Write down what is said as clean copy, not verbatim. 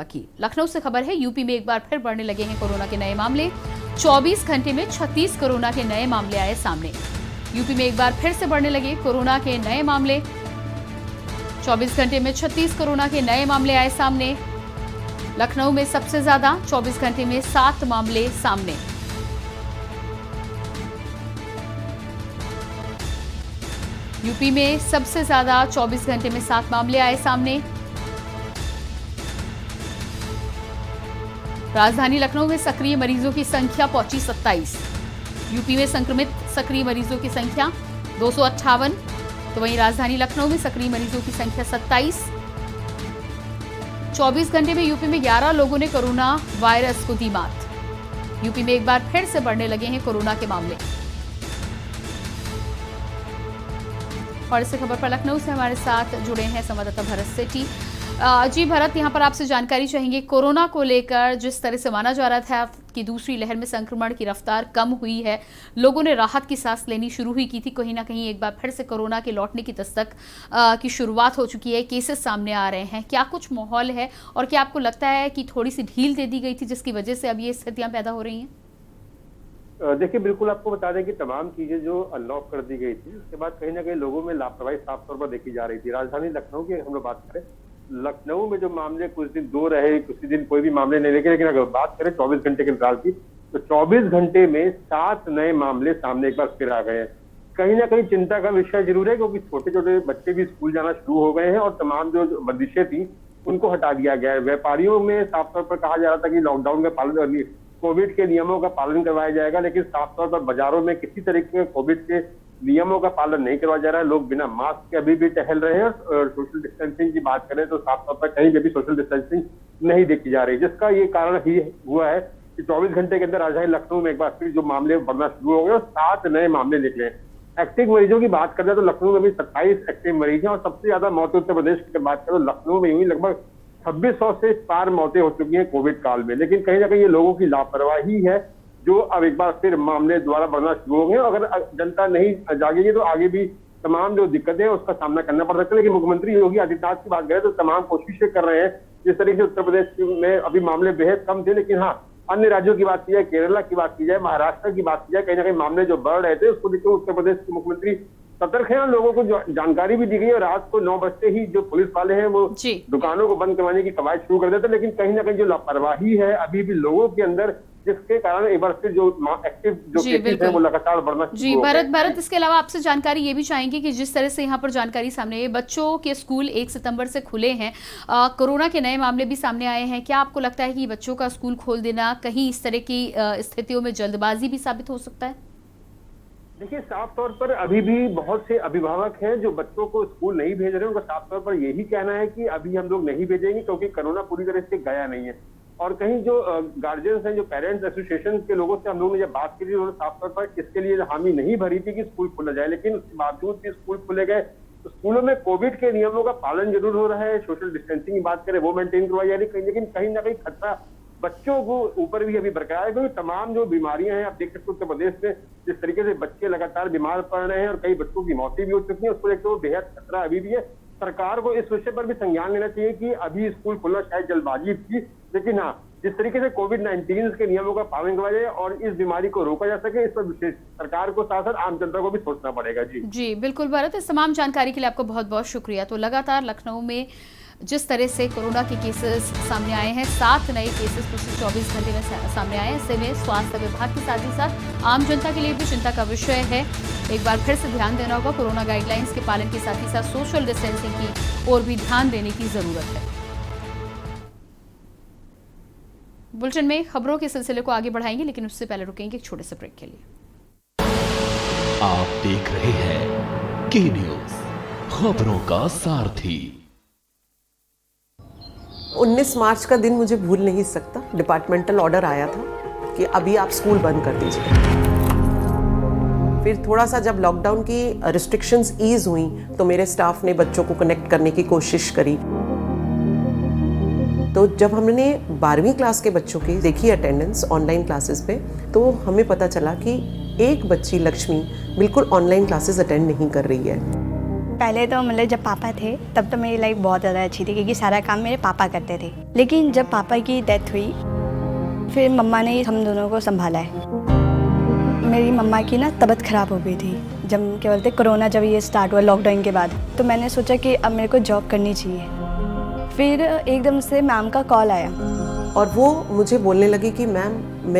की लखनऊ से खबर है। यूपी में एक बार फिर बढ़ने लगे हैं कोरोना के नए मामले। 24 घंटे में 36 कोरोना के नए मामले आए सामने। यूपी में एक बार फिर से बढ़ने लगे कोरोना के नए मामले। 24 घंटे में 36 कोरोना के नए मामले आए सामने। लखनऊ में सबसे ज्यादा 24 घंटे में 7 मामले सामने। यूपी में सबसे ज्यादा 24 घंटे में 7 मामले आए सामने। राजधानी लखनऊ में सक्रिय मरीजों की संख्या पहुंची 27। यूपी में संक्रमित सक्रिय मरीजों की संख्या 258, तो वहीं राजधानी लखनऊ में सक्रिय मरीजों की संख्या 27। 24 घंटे में यूपी में 11 लोगों ने कोरोना वायरस को दी मात। यूपी में एक बार फिर से बढ़ने लगे हैं कोरोना के मामले। और इस खबर पर लखनऊ से हमारे साथ जुड़े हैं संवाददाता भरत सेठी। जी भरत, यहाँ पर आपसे जानकारी चाहेंगे कोरोना को लेकर। जिस तरह से माना जा रहा था कि दूसरी लहर में संक्रमण की रफ्तार कम हुई है, लोगों ने राहत की सांस लेनी शुरू हुई की थी, कहीं ना कहीं एक बार फिर से कोरोना के लौटने की दस्तक की शुरुआत हो चुकी है, केसेस सामने आ रहे हैं। क्या कुछ माहौल है और क्या आपको लगता है कि थोड़ी सी ढील दे दी गई थी जिसकी वजह से अब ये स्थितियां पैदा हो रही हैं? देखिए, बिल्कुल आपको बता दें कि तमाम चीजें जो अनलॉक कर दी गई थी, उसके बाद कहीं ना कहीं लोगों में लापरवाही साफ तौर पर देखी जा रही थी। राजधानी लखनऊ की हम लोग बात करें, लखनऊ में जो मामले कुछ दिन 2 रहे, कुछ दिन कोई भी मामले नहीं लेके, लेकिन अगर बात करें 24 घंटे के अंतराल की, तो 24 घंटे में 7 नए मामले सामने एक बार फिर आ गए हैं। कहीं ना कहीं चिंता का विषय जरूर है, क्योंकि छोटे छोटे बच्चे भी स्कूल जाना शुरू हो गए हैं और तमाम जो बंदिशें थी उनको हटा दिया गया है। व्यापारियों में साफ तौर पर कहा जा रहा था कि लॉकडाउन का पालन, कोविड के नियमों का पालन करवाया जाएगा, लेकिन साफ तौर पर बाजारों में किसी तरीके के कोविड के नियमों का पालन नहीं करवाया जा रहा है। लोग बिना मास्क के अभी भी टहल रहे हैं और सोशल डिस्टेंसिंग की बात करें तो साफ तौर पर कहीं पे भी सोशल डिस्टेंसिंग नहीं देखी जा रही, जिसका ये कारण ही हुआ है कि 24 घंटे के अंदर राजधानी लखनऊ में एक बार फिर जो मामले बढ़ना शुरू हो गए और 7 नए मामले निकले। एक्टिव मरीजों की बात करें तो लखनऊ में भी 27 एक्टिव मरीज हैं और सबसे ज्यादा मौतें उत्तर प्रदेश की बात करें तो लखनऊ में हुई लगभग 2600 से पार मौतें हो चुकी हैं कोविड काल में। लेकिन कहीं ना कहीं ये लोगों की लापरवाही है जो अब एक बार फिर मामले द्वारा बढ़ना शुरू हो गए। अगर जनता नहीं जागेगी तो आगे भी तमाम जो दिक्कतें हैं उसका सामना करना पड़ सकता है। लेकिन मुख्यमंत्री योगी आदित्यनाथ की बात करें तो तमाम कोशिशें कर रहे हैं। जिस तरीके से उत्तर प्रदेश में अभी मामले बेहद कम थे, लेकिन हाँ, अन्य राज्यों की बात की जाए, केरला की बात की जाए, महाराष्ट्र की बात की जाए, कहीं ना कहीं मामले जो बढ़ रहे थे उसको देखकर उत्तर प्रदेश के मुख्यमंत्री सतर्क है और लोगों को जानकारी भी दी गई है। रात को 9 बजते ही जो पुलिस वाले हैं वो दुकानों को बंद करवाने की कवायद शुरू कर देते, लेकिन कहीं ना कहीं जो लापरवाही है अभी भी लोगों के अंदर, जिसके कारण एक बार फिर जो एक्टिव जो केसेस हैं वो लगातार बढ़ना शुरू हो गए। भरत, इसके अलावा आपसे जानकारी ये भी चाहेंगे कि जिस तरह से यहाँ पर जानकारी सामने है, बच्चों के स्कूल 1 सितंबर से खुले हैं, कोरोना के नए मामले भी सामने आए हैं। क्या आपको लगता है कि बच्चों का स्कूल खोल देना कहीं इस तरह की स्थितियों में जल्दबाजी भी साबित हो सकता है? देखिए, साफ तौर पर अभी भी बहुत से अभिभावक हैं जो बच्चों को स्कूल नहीं भेज रहे हैं। उनका साफ तौर पर यही कहना है कि अभी हम लोग नहीं भेजेंगे क्योंकि कोरोना पूरी तरह से गया नहीं है। और कहीं जो गार्जियंस हैं, जो पेरेंट्स एसोसिएशन के लोगों से हम लोगों ने जब बात की थी, उन्होंने साफ तौर पर इसके लिए हामी नहीं भरी थी कि स्कूल खोला जाए, लेकिन उसके बावजूद भी स्कूल खोले गए। तो स्कूलों में कोविड के नियमों का पालन जरूर हो रहा है, सोशल डिस्टेंसिंग की बात करें वो मेंटेन करवाई जा रही है, लेकिन कहीं ना कहीं खतरा बच्चों को ऊपर भी अभी बरकरार है, क्योंकि तमाम जो बीमारियां हैं आप देख सकते हो उत्तर प्रदेश में जिस तरीके से बच्चे लगातार बीमार पड़ रहे हैं और कई बच्चों की मौतें भी हो चुकी हैं, उसको देखते हुए बेहद खतरा अभी भी है। सरकार को इस विषय पर भी संज्ञान लेना चाहिए कि अभी स्कूल खुलना शायद जल्दबाजी थी, लेकिन हाँ, जिस तरीके से कोविड-19 के नियमों का पालन करवाया जाए और इस बीमारी को रोका जा सके, इस पर विशेष सरकार को साथ साथ आम जनता को भी सोचना पड़ेगा। जी बिल्कुल भरत, इस तमाम जानकारी के लिए आपको बहुत बहुत शुक्रिया। तो लगातार लखनऊ में जिस तरह से कोरोना के केसेस सामने आए हैं, 7 नए केसेस पिछले 24 घंटे में सामने आए हैं। ऐसे में स्वास्थ्य विभाग के साथ ही साथ आम जनता के लिए भी चिंता का विषय है। एक बार फिर से ध्यान देना होगा, कोरोना गाइडलाइंस के पालन के साथ ही साथ सोशल डिस्टेंसिंग की ओर भी ध्यान देने की जरूरत है। बुलेटिन में खबरों के सिलसिले को आगे बढ़ाएंगे, लेकिन उससे पहले रुकेंगे एक छोटे से ब्रेक के लिए। आप देख रहे हैं के न्यूज, खबरों का सारथी। 19 मार्च का दिन मुझे भूल नहीं सकता। डिपार्टमेंटल ऑर्डर आया था कि अभी आप स्कूल बंद कर दीजिए। फिर थोड़ा सा जब लॉकडाउन की रिस्ट्रिक्शंस ईज हुई तो मेरे स्टाफ ने बच्चों को कनेक्ट करने की कोशिश करी। तो जब हमने 12वीं क्लास के बच्चों की देखी अटेंडेंस ऑनलाइन क्लासेस पे, तो हमें पता चला कि एक बच्ची लक्ष्मी बिल्कुल ऑनलाइन क्लासेस अटेंड नहीं कर रही है। पहले तो मतलब जब पापा थे तब तो मेरी लाइफ बहुत ज़्यादा अच्छी थी क्योंकि सारा काम मेरे पापा करते थे। लेकिन जब पापा की डेथ हुई फिर मम्मा ने हम दोनों को संभाला है। मेरी मम्मा की ना तबीयत ख़राब हो गई थी जब क्या बोलते कोरोना जब ये स्टार्ट हुआ लॉकडाउन के बाद, तो मैंने सोचा कि अब मेरे को जॉब करनी चाहिए। फिर एकदम से मैम का कॉल आया और वो मुझे बोलने लगी कि मैम